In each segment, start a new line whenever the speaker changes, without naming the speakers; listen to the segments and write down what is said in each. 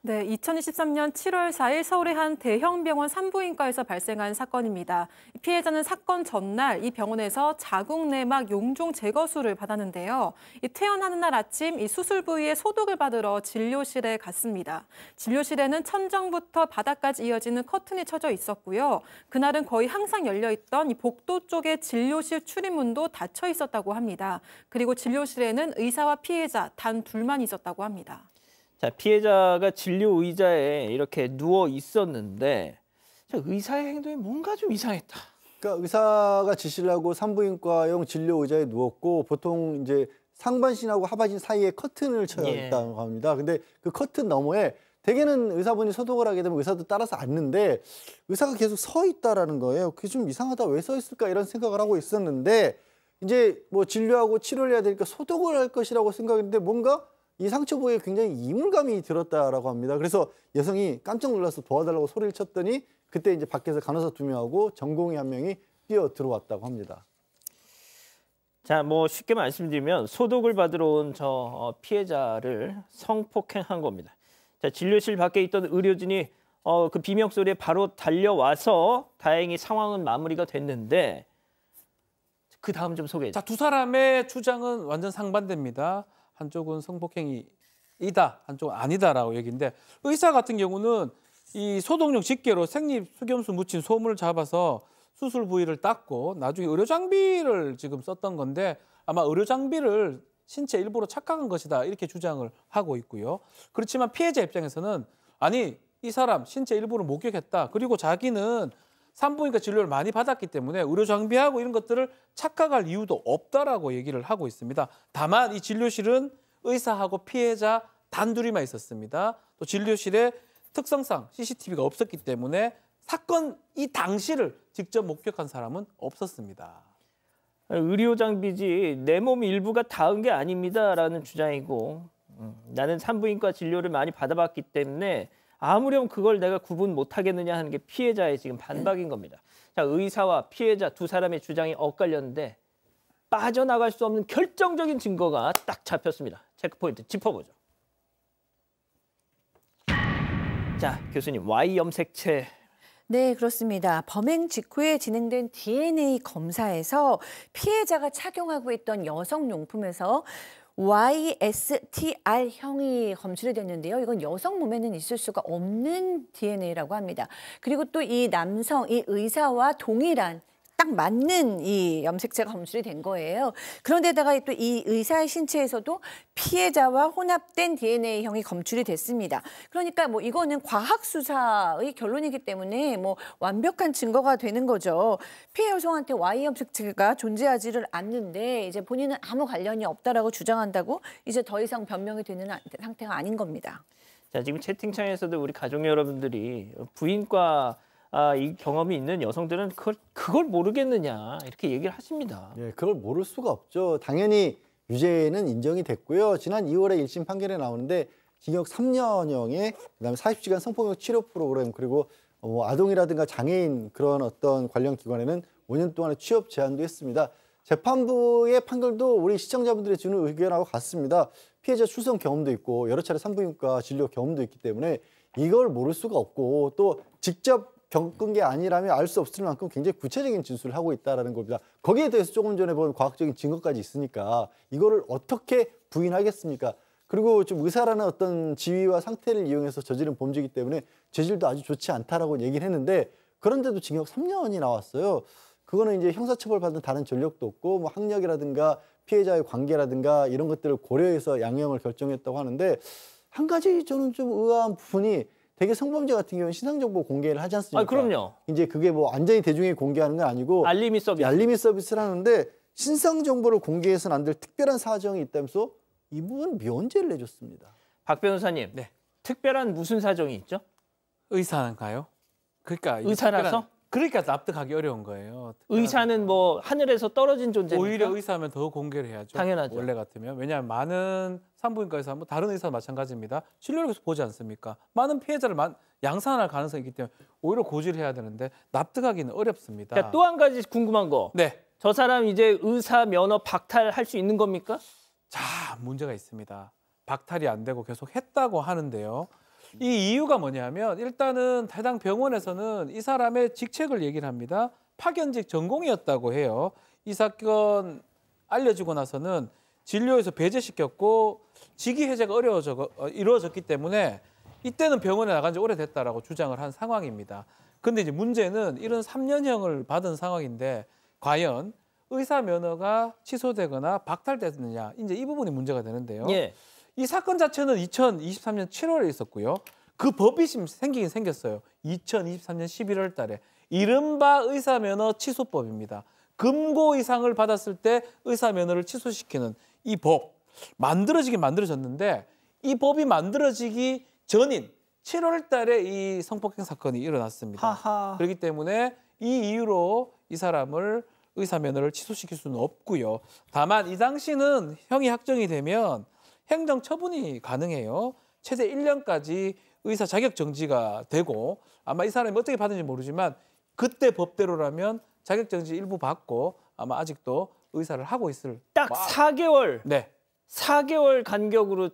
네, 2023년 7월 4일 서울의 한 대형 병원 산부인과에서 발생한 사건입니다. 피해자는 사건 전날 이 병원에서 자궁 내막 용종 제거술을 받았는데요. 퇴원하는 날 아침 이 수술 부위에 소독을 받으러 진료실에 갔습니다. 진료실에는 천장부터 바닥까지 이어지는 커튼이 쳐져 있었고요. 그날은 거의 항상 열려 있던 이 복도 쪽의 진료실 출입문도 닫혀 있었다고 합니다. 그리고 진료실에는 의사와 피해자 단 둘만 있었다고 합니다.
자, 피해자가 진료 의자에 이렇게 누워 있었는데 의사의 행동이 뭔가 좀 이상했다.
그러니까 의사가 지시를 하고 산부인과용 진료 의자에 누웠고 보통 이제 상반신하고 하반신 사이에 커튼을 쳐야 했다고 합니다. 근데 그 커튼 너머에 대개는 의사분이 소독을 하게 되면 의사도 따라서 앉는데 의사가 계속 서 있다라는 거예요. 그게 좀 이상하다. 왜 서 있을까 이런 생각을 하고 있었는데 이제 뭐 진료하고 치료를 해야 되니까 소독을 할 것이라고 생각했는데 뭔가 이 상처 부위에 굉장히 이물감이 들었다라고 합니다. 그래서 여성이 깜짝 놀라서 도와달라고 소리를 쳤더니 그때 이제 밖에서 간호사 2명하고 전공의 1명이 뛰어 들어왔다고 합니다.
자, 뭐 쉽게 말씀드리면 소독을 받으러 온 저 피해자를 성폭행한 겁니다. 자, 진료실 밖에 있던 의료진이 그 비명 소리에 바로 달려와서 다행히 상황은 마무리가 됐는데 그 다음 좀 소개해 주세요.
자, 두 사람의 주장은 완전 상반됩니다. 한쪽은 성폭행이다, 한쪽은 아니다라고 얘기인데 의사 같은 경우는 이 소독용 집게로 생립 수염수 묻힌 소문을 잡아서 수술 부위를 닦고 나중에 의료 장비를 지금 썼던 건데 아마 의료 장비를 신체 일부로 착각한 것이다 이렇게 주장을 하고 있고요. 그렇지만 피해자 입장에서는 아니 이 사람 신체 일부를 목격했다. 그리고 자기는 산부인과 진료를 많이 받았기 때문에 의료 장비하고 이런 것들을 착각할 이유도 없다라고 얘기를 하고 있습니다. 다만 이 진료실은 의사하고 피해자 단둘이만 있었습니다. 또 진료실에 특성상 CCTV가 없었기 때문에 사건 이 당시를 직접 목격한 사람은 없었습니다.
의료 장비지 내 몸 일부가 닿은 게 아닙니다라는 주장이고 나는 산부인과 진료를 많이 받아봤기 때문에 아무렴 그걸 내가 구분 못하겠느냐 하는 게 피해자의 지금 반박인 겁니다. 자, 의사와 피해자 두 사람의 주장이 엇갈렸는데 빠져나갈 수 없는 결정적인 증거가 딱 잡혔습니다. 체크포인트 짚어보죠. 자, 교수님, Y 염색체.
네, 그렇습니다. 범행 직후에 진행된 DNA 검사에서 피해자가 착용하고 있던 여성용품에서 YSTR형이 검출이 됐는데요. 이건 여성 몸에는 있을 수가 없는 DNA라고 합니다. 그리고 또 이 남성, 이 의사와 동일한 딱 맞는 이 염색체가 검출이 된 거예요. 그런데다가 또 이 의사의 신체에서도 피해자와 혼합된 DNA형이 검출이 됐습니다. 그러니까 뭐 이거는 과학 수사의 결론이기 때문에 뭐 완벽한 증거가 되는 거죠. 피해 여성한테 Y 염색체가 존재하지를 않는데 이제 본인은 아무 관련이 없다라고 주장한다고 이제 더 이상 변명이 되는 상태가 아닌 겁니다.
자, 지금 채팅창에서도 우리 가족 여러분들이 부인과 이 경험이 있는 여성들은 그걸 모르겠느냐 이렇게 얘기를 하십니다.
예, 그걸 모를 수가 없죠. 당연히 유죄는 인정이 됐고요. 지난 2월에 1심 판결에 나오는데 징역 3년형에 그다음에 40시간 성폭력 치료 프로그램 그리고 아동이라든가 장애인 그런 어떤 관련 기관에는 5년 동안의 취업 제한도 했습니다. 재판부의 판결도 우리 시청자분들이 주는 의견하고 같습니다. 피해자 출석 경험도 있고 여러 차례 산부인과 진료 경험도 있기 때문에 이걸 모를 수가 없고 또 직접 겪은 게 아니라면 알 수 없을 만큼 굉장히 구체적인 진술을 하고 있다는 겁니다. 거기에 대해서 조금 전에 본 과학적인 증거까지 있으니까 이거를 어떻게 부인하겠습니까? 그리고 좀 의사라는 어떤 지위와 상태를 이용해서 저지른 범죄이기 때문에 죄질도 아주 좋지 않다라고 얘기를 했는데 그런데도 징역 3년이 나왔어요. 그거는 이제 형사처벌받은 다른 전력도 없고 뭐 학력이라든가 피해자의 관계라든가 이런 것들을 고려해서 양형을 결정했다고 하는데 한 가지 저는 좀 의아한 부분이 되게 성범죄 같은 경우는 신상정보 공개를 하지 않습니까?
그럼요.
이제 그게 뭐 완전히 대중에게 공개하는 건 아니고
알림이 서비스.
알림이 서비스를 하는데 신상정보를 공개해서는 안 될 특별한 사정이 있다면서 이 부분 면제를 내줬습니다.
박 변호사님,
네.
특별한 무슨 사정이 있죠?
의사인가요? 그러니까
의사라서?
그러니까 납득하기 어려운 거예요.
의사는 뭐 하늘에서 떨어진 존재입니까?
오히려 의사하면 더 공개를 해야죠.
당연하죠.
원래 같으면. 왜냐하면 많은 산부인과에서 뭐 다른 의사도 마찬가지입니다. 진료를 계속 보지 않습니까? 많은 피해자를 양산할 가능성이 있기 때문에 오히려 고지를 해야 되는데 납득하기는 어렵습니다.
자, 또 한 가지 궁금한 거.
네.
저 사람 이제 의사 면허 박탈할 수 있는 겁니까?
자, 문제가 있습니다. 박탈이 안 되고 계속 했다고 하는데요. 이 이유가 뭐냐면 일단은 해당 병원에서는 이 사람의 직책을 얘기를 합니다. 파견직 전공이었다고 해요. 이 사건 알려지고 나서는 진료에서 배제시켰고 직위 해제가 이루어졌기 때문에 이때는 병원에 나간 지 오래됐다라고 주장을 한 상황입니다. 근데 이제 문제는 이런 3년형을 받은 상황인데 과연 의사 면허가 취소되거나 박탈됐느냐, 이제 이 부분이 문제가 되는데요.
예.
이 사건 자체는 2023년 7월에 있었고요. 그 법이 생기긴 생겼어요. 2023년 11월 달에. 이른바 의사면허 취소법입니다. 금고 이상을 받았을 때 의사면허를 취소시키는 이 법. 만들어지긴 만들어졌는데 이 법이 만들어지기 전인 7월 달에 이 성폭행 사건이 일어났습니다.
하하.
그렇기 때문에 이 이유로 이 사람을 의사면허를 취소시킬 수는 없고요. 다만 이 당시는 형이 확정이 되면 행정 처분이 가능해요. 최대 1년까지 의사 자격 정지가 되고 아마 이 사람이 어떻게 받는지 모르지만 그때 법대로라면 자격 정지 일부 받고 아마 아직도 의사를 하고 있을.
딱 4개월.
네.
4개월 간격으로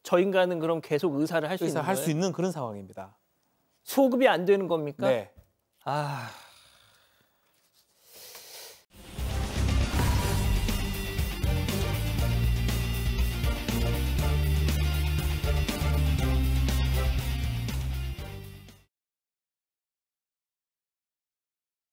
저 인간은 그럼 계속 의사를 할 수 있는
의사
거예요?
할 수 있는 그런 상황입니다.
소급이 안 되는 겁니까?
네.
아.